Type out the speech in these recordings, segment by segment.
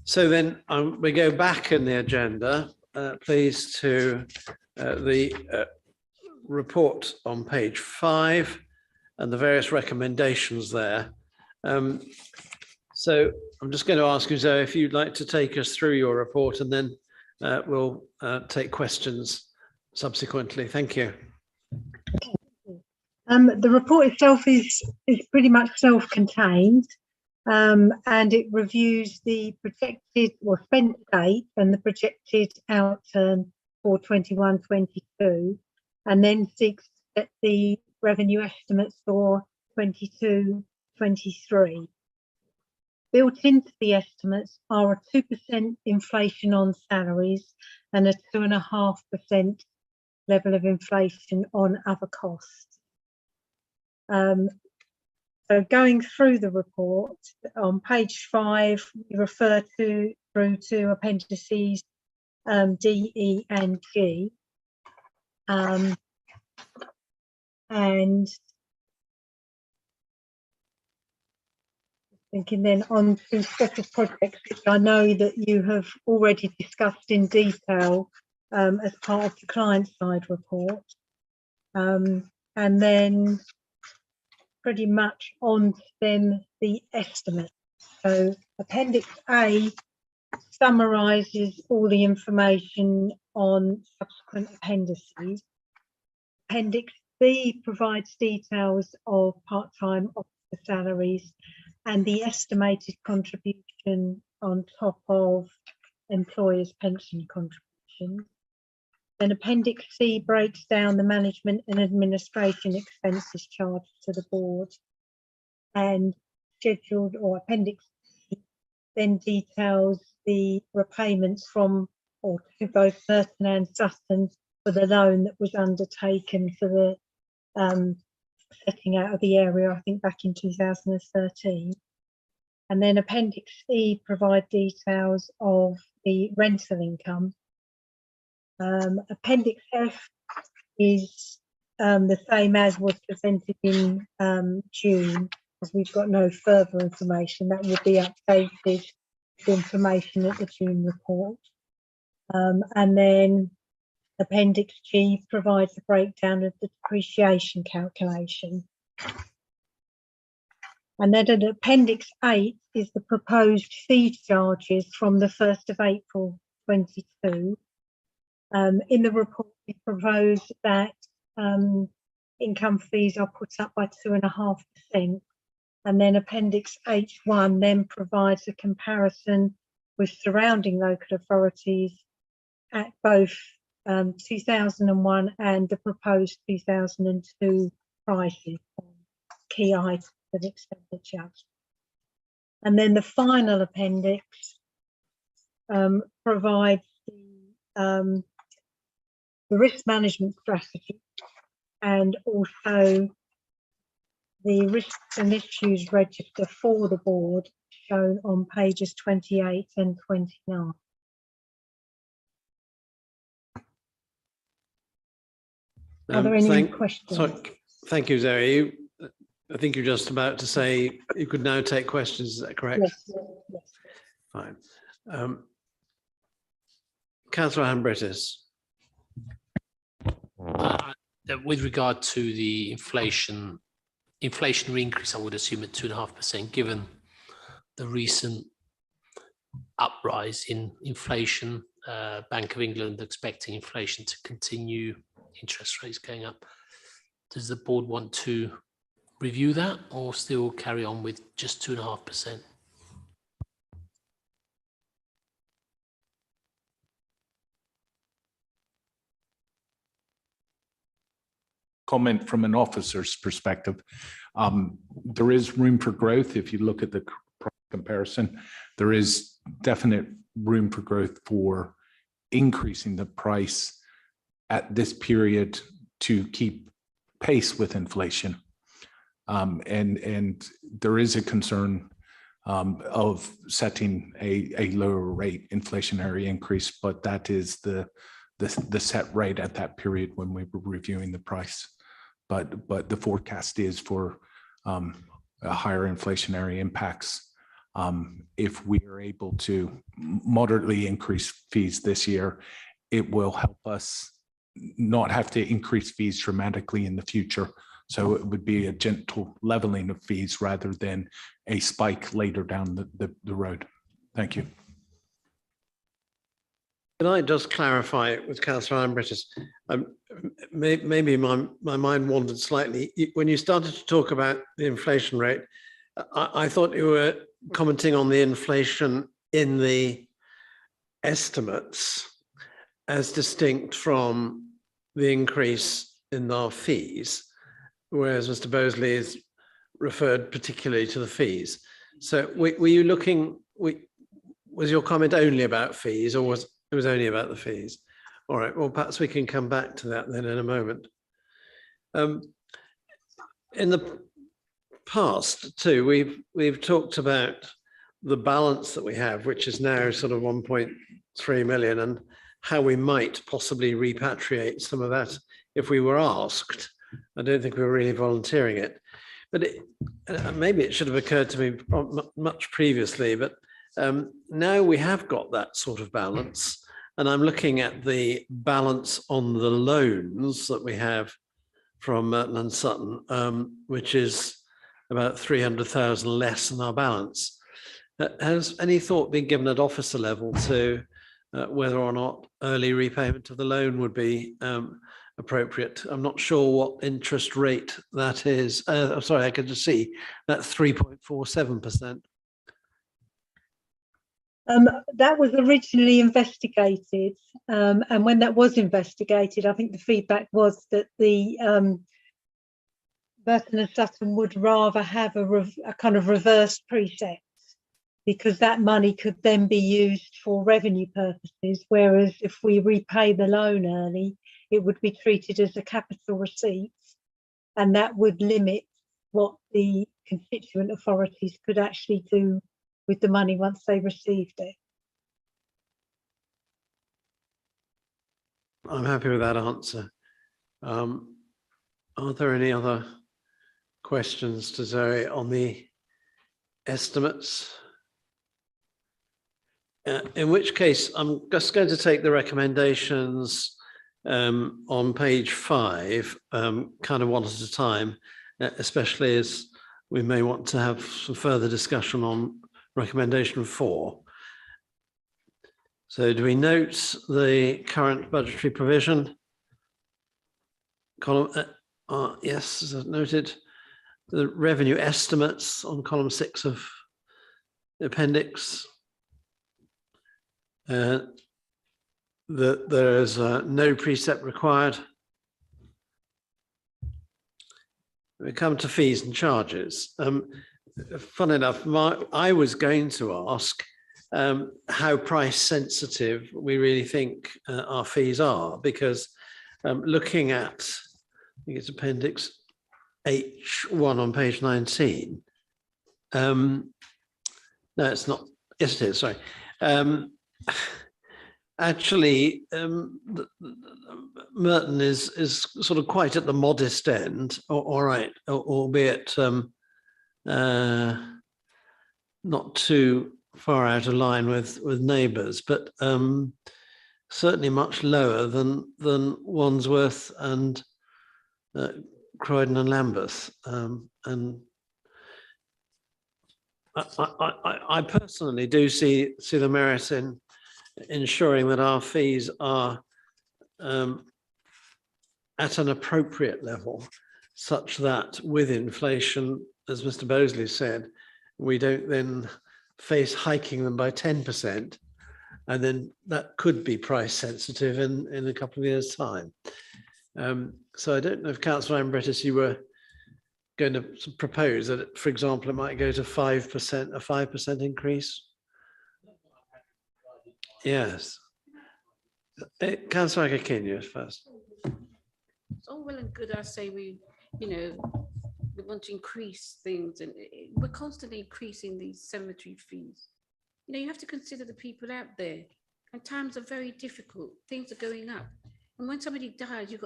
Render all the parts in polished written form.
So then we go back in the agenda, please, to the report on page 5 and the various recommendations there. So I'm just going to ask you, Zoe, if you'd like to take us through your report, and then we'll take questions subsequently. Thank you. The report itself is pretty much self-contained, and it reviews the projected or spent date and the projected outturn for 21-22, and then seeks to set the revenue estimates for 22-23. Built into the estimates are a 2% inflation on salaries and a 2.5% level of inflation on other costs. So going through the report, on page 5, we refer through to appendices D, E and G. And thinking then on to special projects, which I know that you have already discussed in detail as part of the client side report. And then pretty much on to then the estimate. So Appendix A summarises all the information on subsequent appendices. Appendix B provides details of part-time officer salaries and the estimated contribution on top of employers' pension contributions. Then Appendix C breaks down the management and administration expenses charged to the board, and scheduled or Appendix C then details the repayments from or to both Merton and Sutton for the loan that was undertaken for the setting out of the area, I think back in 2013. And then Appendix E provide details of the rental income. Appendix F is the same as was presented in June, as we've got no further information. That will be updated with information at the June report. And then Appendix G provides a breakdown of the depreciation calculation. And then in Appendix 8 is the proposed fee charges from the 1st of April 22. In the report, we propose that income fees are put up by 2.5%. And then Appendix H1 then provides a comparison with surrounding local authorities at both 2001 and the proposed 2002 prices on key items of expenditure. And then the final appendix provides the risk management strategy and also the risks and issues register for the board, shown on pages 28 and 29. Are there any questions? Thank you, Zoe. I think you're just about to say you could now take questions. Is that correct? Yes. Yes. Fine. Councillor Hambrittis. With regard to the inflationary increase, I would assume at 2.5%, given the recent uprise in inflation, Bank of England expecting inflation to continue, interest rates going up. Does the board want to review that or still carry on with just 2.5%? Comment from an officer's perspective. There is room for growth. If you look at the comparison, there is definite room for growth for increasing the price at this period to keep pace with inflation. And there is a concern of setting a lower rate inflationary increase, but that is the set rate at that period when we were reviewing the price. But the forecast is for higher inflationary impacts If we are able to moderately increase fees this year, it will help us not have to increase fees dramatically in the future. So it would be a gentle leveling of fees rather than a spike later down the road. Thank you. Can I just clarify with Councillor Ambrittis? Maybe my mind wandered slightly. When you started to talk about the inflation rate, I thought you were commenting on the inflation in the estimates as distinct from the increase in our fees, whereas Mr. Bosley is referred particularly to the fees. So were you looking, was your comment only about fees, or was it was only about the fees? All right, well, perhaps we can come back to that then in a moment. In the past too, we've talked about the balance that we have, which is now sort of 1.3 million, and how we might possibly repatriate some of that if we were asked. I don't think we were really volunteering it, but maybe it should have occurred to me much previously, but now we have got that sort of balance, and I'm looking at the balance on the loans that we have from Merton and Sutton, which is about 300,000 less than our balance. Has any thought been given at officer level to whether or not early repayment of the loan would be appropriate? I'm not sure what interest rate that is. I'm sorry, I can just see that 3.47%. That was originally investigated, and when that was investigated, I think the feedback was that the Merton and Sutton would rather have a kind of reverse precept, because that money could then be used for revenue purposes, whereas if we repay the loan early, it would be treated as a capital receipt, and that would limit what the constituent authorities could actually do with the money once they received it. I'm happy with that answer. Are there any other questions to Zoe on the estimates? In which case, I'm just going to take the recommendations on page 5, kind of one at a time, especially as we may want to have some further discussion on recommendation 4. So do we note the current budgetary provision column? Yes, as noted. The revenue estimates on column 6 of the appendix. That there is no precept required. We come to fees and charges. Fun enough, I was going to ask how price sensitive we really think our fees are, because looking at, I think it's appendix H1 on page 19. No, it's not. Yes, it is. Sorry. Actually, Merton is sort of quite at the modest end, all right, albeit not too far out of line with neighbours, but certainly much lower than Wandsworth and Croydon and Lambeth. And I personally do see the merit in ensuring that our fees are at an appropriate level, such that with inflation, as Mr. Bosley said, we don't then face hiking them by 10%, and then that could be price sensitive in a couple of years' time. So I don't know if Councillor Ambrittis, you were going to propose that, for example, it might go to 5%, a 5% increase. Yes. Councillor Kakinya first. It's all well and good. I say we want to increase things, and we're constantly increasing these cemetery fees. You have to consider the people out there, and times are very difficult. Things are going up, and when somebody dies, you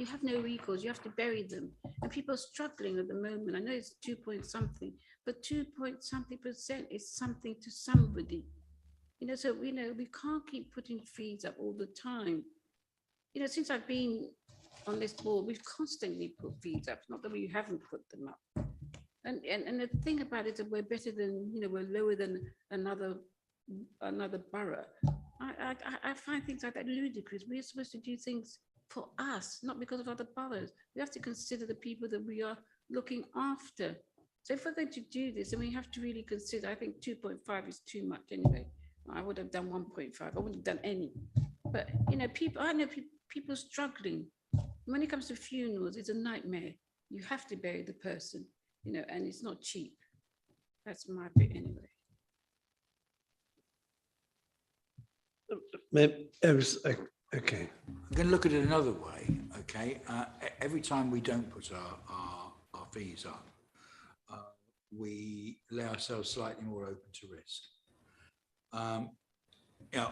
have no recourse. You have to bury them, and people are struggling at the moment. I know it's 2 point something, but 2 point something% is something to somebody. So, we can't keep putting fees up all the time. Since I've been on this board, we've constantly put fees up, not that we haven't put them up. And the thing about it is we're better than, we're lower than another borough. I find things like that ludicrous. We're supposed to do things for us, not because of other boroughs. We have to consider the people that we are looking after. So if we're going to do this, then we have to really consider, I think 2.5 is too much anyway. I would have done 1.5. I wouldn't have done any. But, I know people struggling. When it comes to funerals, it's a nightmare. You have to bury the person, and it's not cheap. That's my bit anyway. Okay. I'm going to look at it another way, okay? Every time we don't put our fees up, we lay ourselves slightly more open to risk.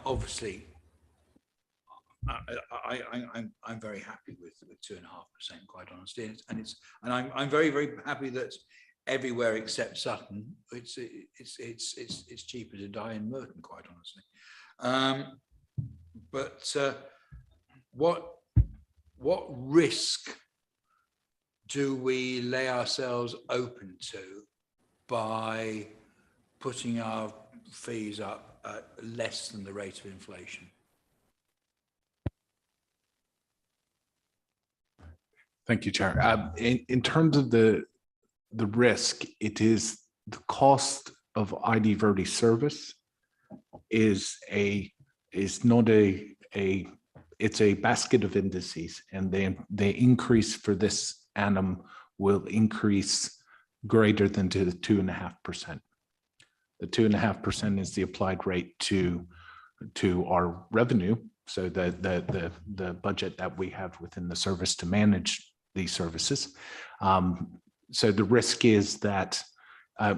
Obviously, I'm very happy with 2.5%, quite honestly, and I'm very, very happy that everywhere except Sutton, it's cheaper to die in Merton, quite honestly. But what risk do we lay ourselves open to by putting our fees up at less than the rate of inflation? Thank you, Chair. In terms of the risk, it is the cost of ID Verde service is it's a basket of indices, and the increase for this annum will increase greater than to the 2.5%. The 2.5% is the applied rate to our revenue. So the budget that we have within the service to manage these services. So the risk is that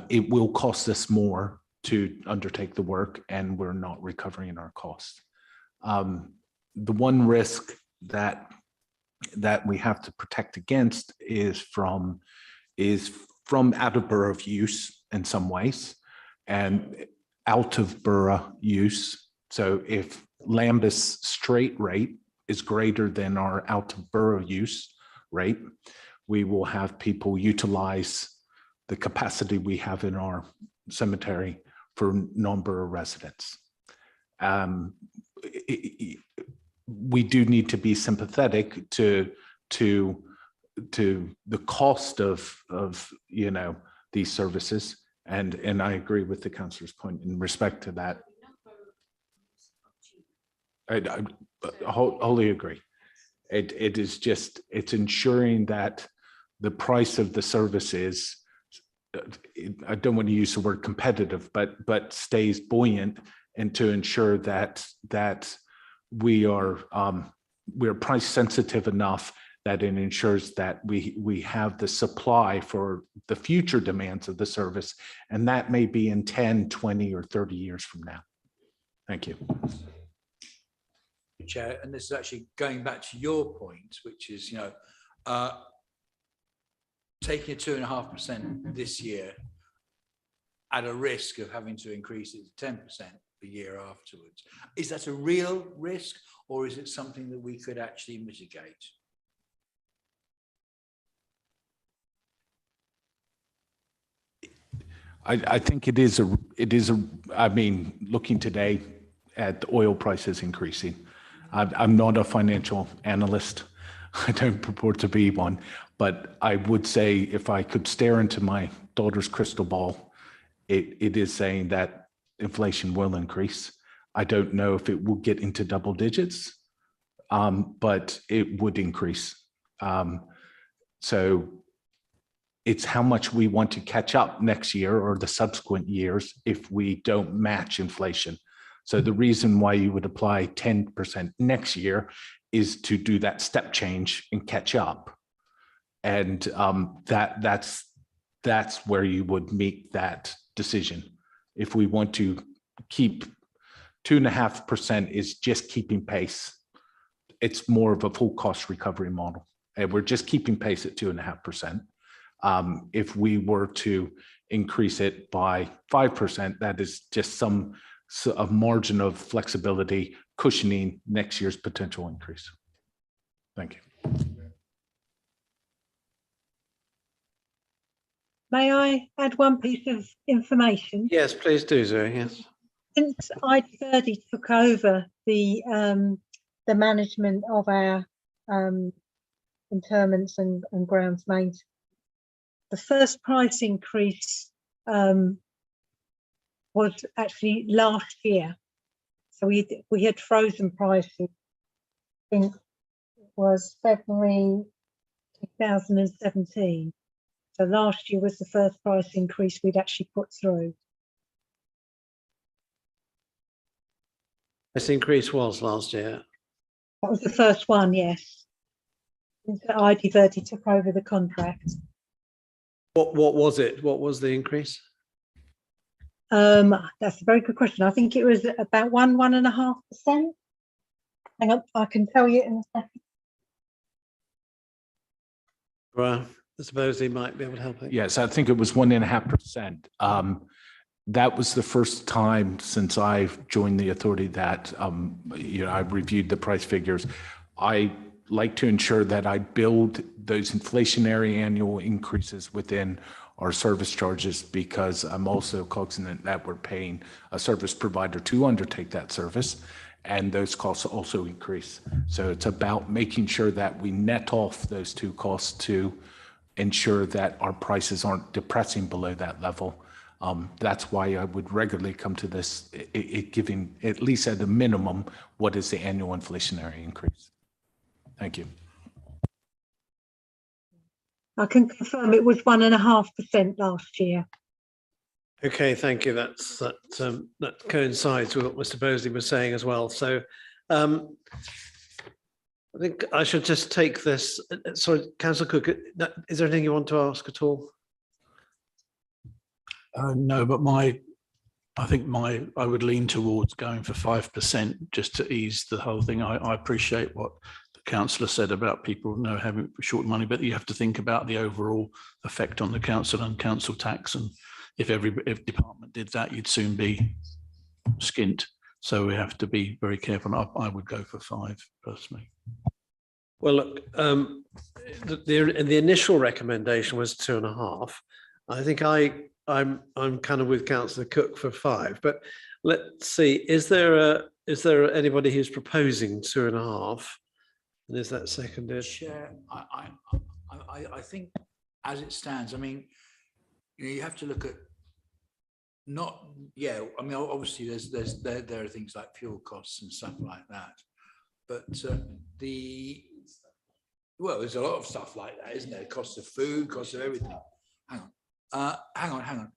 it will cost us more to undertake the work, and we're not recovering our costs. The one risk that we have to protect against is from out of borough use in some ways, and out of borough use. So if Lambeth's straight rate is greater than our out of borough use rate, we will have people utilize the capacity we have in our cemetery for non-borough residents. We do need to be sympathetic to the cost of these services, and I agree with the councillor's point in respect to that. I wholly agree. It's ensuring that the price of the service is, I don't want to use the word competitive, but stays buoyant, and to ensure that we're price sensitive enough that it ensures that we have the supply for the future demands of the service, and that may be in 10, 20, or 30 years from now. Thank you. Chair, and this is actually going back to your point, which is, taking a 2.5% this year at a risk of having to increase it to 10% the year afterwards. Is that a real risk, or is it something that we could actually mitigate? I think it is I mean, looking today at the oil prices increasing, I'm not a financial analyst. I don't purport to be one, but I would say if I could stare into my daughter's crystal ball, it is saying that inflation will increase. I don't know if it will get into double digits, but it would increase. So it's how much we want to catch up next year or the subsequent years if we don't match inflation. So the reason why you would apply 10% next year is to do that step change and catch up. And that's where you would make that decision. If we want to keep 2.5% is just keeping pace. It's more of a full cost recovery model. And we're just keeping pace at 2.5%. If we were to increase it by 5%. That is just some a margin of flexibility cushioning next year's potential increase. Thank you. May I add one piece of information? Yes, please do, Zoe. Yes. Since ID30 took over the management of our interments and grounds maintenance, the first price increase was actually last year. So we had frozen prices. I think it was February 2017. So last year was the first price increase we'd actually put through. This increase was last year. That was the first one, yes. Since ID30 took over the contract. What was it? What was the increase? That's a very good question. I think it was about 1.5%. Hang on, I can tell you in a second. Well, I suppose he might be able to help it. Yes, I think it was 1.5%. That was the first time since I've joined the authority that I've reviewed the price figures. I like to ensure that I build those inflationary annual increases within our service charges, because I'm also cognizant that we're paying a service provider to undertake that service, and those costs also increase. So it's about making sure that we net off those two costs to ensure that our prices aren't depressing below that level. That's why I would regularly come to this, giving at least at a minimum, what is the annual inflationary increase? Thank you. I can confirm it was 1.5% last year. Okay, thank you. That coincides with what Mr. Bosley was saying as well. So I think I should just take this. Sorry, Councillor Cook, is there anything you want to ask at all? No, but I think I would lean towards going for 5% just to ease the whole thing. I appreciate what the councillor said about people having short money, but you have to think about the overall effect on the council and council tax. And if every department did that, you'd soon be skint. So we have to be very careful. I would go for 5 personally. Well, look, the initial recommendation was 2.5. I think I'm kind of with Councillor Cook for 5, but let's see. Is there anybody who's proposing 2.5? And is that seconded? Chair, I think as it stands, I mean, you have to look at I mean, obviously there are things like fuel costs and stuff like that, but there's a lot of stuff like that, isn't there? Cost of food, cost of everything. Hang on.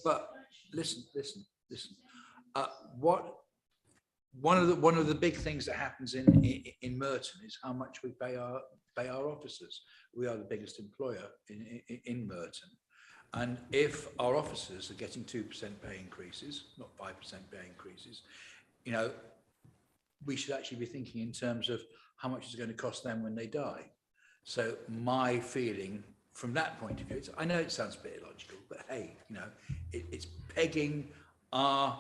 But listen. One of the big things that happens in Merton is how much we pay our officers. We are the biggest employer in Merton, and if our officers are getting 2% pay increases, not 5% pay increases, we should actually be thinking in terms of how much it's going to cost them when they die. So my feeling from that point of view, I know it sounds a bit illogical, but hey, it's pegging our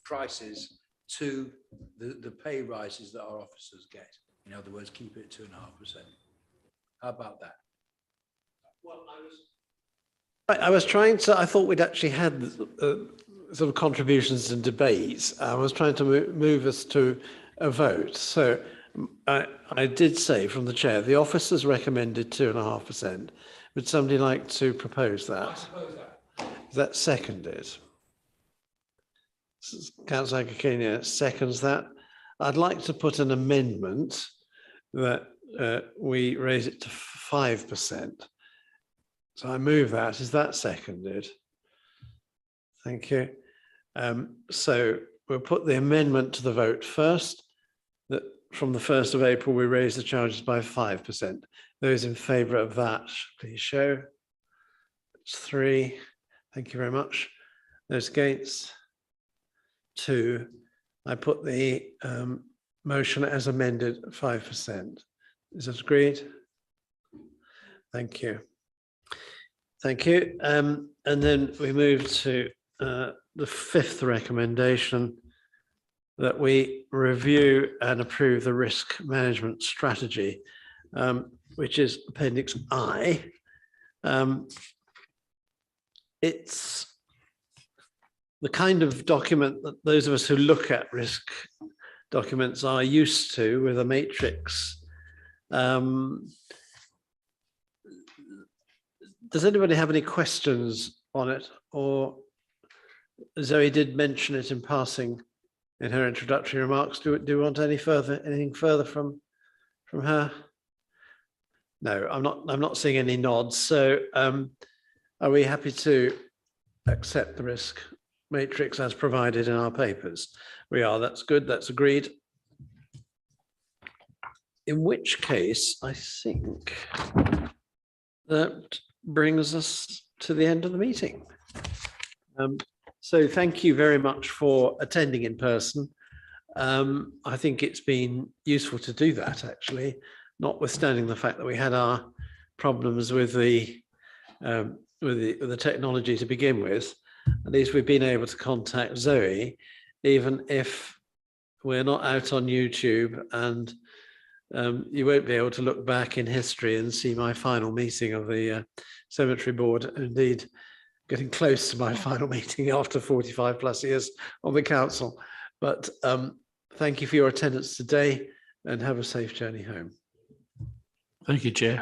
prices to the pay rises that our officers get. In other words, keep it at 2.5%. How about that? Well, I was trying to. I thought we'd actually had sort of contributions and debates. I was trying to move us to a vote. So I did say from the chair, the officers recommended 2.5%. Would somebody like to propose that? I suppose that. Is that seconded? Councillor Agakenia seconds that. I'd like to put an amendment that we raise it to 5%. So I move that. Is that seconded? Thank you. So we'll put the amendment to the vote first, that from the 1st of April, we raise the charges by 5%. Those in favour of that, please show. It's 3. Thank you very much. Those against? 2. I put the motion as amended 5%. Is that agreed? Thank you. Thank you. And then we move to the fifth recommendation, that we review and approve the risk management strategy, which is Appendix I. It's the kind of document that those of us who look at risk documents are used to, with a matrix. Does anybody have any questions on it? Or Zoe did mention it in passing in her introductory remarks. Do you want anything further from her? No, I'm not seeing any nods. So are we happy to accept the risk matrix as provided in our papers? We are. That's good. That's agreed. In which case, I think that brings us to the end of the meeting. So thank you very much for attending in person. I think it's been useful to do that, actually, notwithstanding the fact that we had our problems with the technology to begin with. At least we've been able to contact Zoe, even if we're not out on YouTube, and you won't be able to look back in history and see my final meeting of the cemetery board. Indeed, getting close to my final meeting after 45 plus years on the council. But thank you for your attendance today, and have a safe journey home. Thank you, Chair.